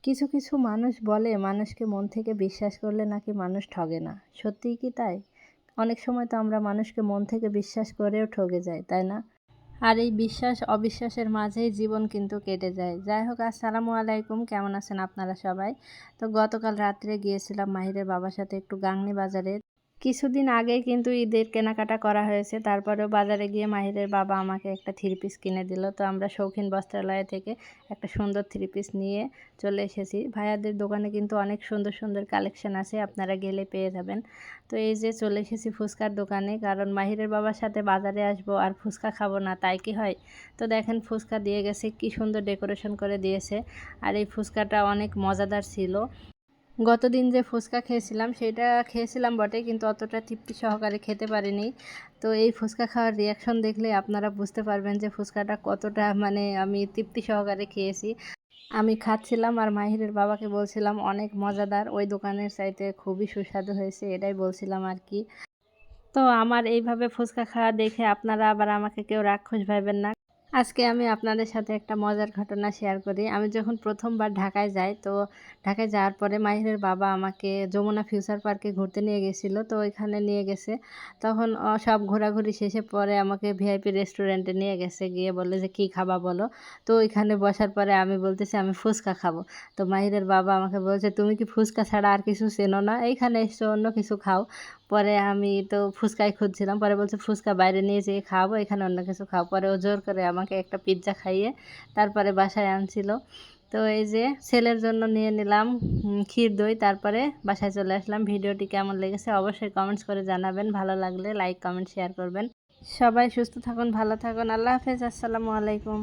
কিছু কিছু মানুষ বলে মানুষকে মন থেকে বিশ্বাস করলে নাকি মানুষ ঠগে না। সত্যিই কি তাই? অনেক সময় তো আমরা মানুষকে মন থেকে বিশ্বাস করেও ঠকে যাই, তাই না? আর এই বিশ্বাস অবিশ্বাসের মাঝেই জীবন কিন্তু কেটে যায়। যাই হোক, আসসালামু আলাইকুম, কেমন আছেন আপনারা সবাই? তো গতকাল রাত্রে গিয়েছিলাম মাহিরের বাবার সাথে একটু গাংনী বাজারে। কিছুদিন আগেই কিন্তু ঈদের কেনাকাটা করা হয়েছে, তারপরেও বাজারে গিয়ে মাহিরের বাবা আমাকে একটা থ্রি পিস কিনে দিল। তো আমরা শৌখিন বস্ত্রালয় থেকে একটা সুন্দর থ্রি পিস নিয়ে চলে এসেছি। ভাইয়াদের দোকানে কিন্তু অনেক সুন্দর সুন্দর কালেকশন আছে, আপনারা গেলে পেয়ে যাবেন। তো এই যে চলে এসেছি ফুচকার দোকানে, কারণ মাহিরের বাবার সাথে বাজারে আসবো আর ফুচকা খাবো না তাই কি হয়? তো দেখেন ফুচকা দিয়ে গেছে, কি সুন্দর ডেকোরেশন করে দিয়েছে। আর এই ফুচকাটা অনেক মজাদার ছিল। গতদিন যে ফুচকা খেয়েছিলাম সেটা খেয়েছিলাম বটে, কিন্তু অতটা তৃপ্তি সহকারে খেতে পারিনি। তো এই ফুচকা খাওয়ার রিয়াকশন দেখলে আপনারা বুঝতে পারবেন যে ফুচকাটা কতটা মানে আমি তৃপ্তি সহকারে খেয়েছি। আমি খাচ্ছিলাম আর মাহিরের বাবাকে বলছিলাম অনেক মজাদার, ওই দোকানের চাইতে খুবই সুস্বাদু হয়েছে, এটাই বলছিলাম আর কি। তো আমার এইভাবে ফুচকা খাওয়া দেখে আপনারা আবার আমাকে কেউ রাক্ষস ভাববেন না। আজকে আমি আপনাদের সাথে একটা মজার ঘটনা শেয়ার করি। আমি যখন প্রথমবার ঢাকায় যাই, তো ঢাকায় যাওয়ার পরে মাহিরের বাবা আমাকে যমুনা ফিউচার পার্কে ঘুরতে নিয়ে গেছিল। তো ওইখানে নিয়ে গেছে। তখন সব ঘোরাঘুরি শেষে পরে আমাকে ভিআইপি রেস্টুরেন্টে নিয়ে গেছে, গিয়ে বললে যে কী খাবা বলো। তো ওইখানে বসার পরে আমি বলতেছি আমি ফুচকা খাবো। তো মাহিরের বাবা আমাকে বলছে তুমি কি ফুচকা ছাড়া আর কিছু চেনো না? এইখানে এসছো অন্য কিছু খাও। পরে আমি তো ফুচকাই খুঁজছিলাম, পরে বলছে ফুচকা বাইরে নিয়ে যেয়ে খাওয়াবো, এখানে অন্য কিছু খাও। পরে ও জোর করে আমাকে একটা পিৎজা খাইয়ে তারপরে বাসায় আনছিল। তো এই যে ছেলের জন্য নিয়ে নিলাম ক্ষীর দই, তারপরে বাসায় চলে আসলাম। ভিডিওটি কেমন লেগেছে অবশ্যই কমেন্টস করে জানাবেন, ভালো লাগলে লাইক কমেন্ট শেয়ার করবেন। সবাই সুস্থ থাকুন, ভালো থাকুন, আল্লাহ হাফেজ, আসসালামু আলাইকুম।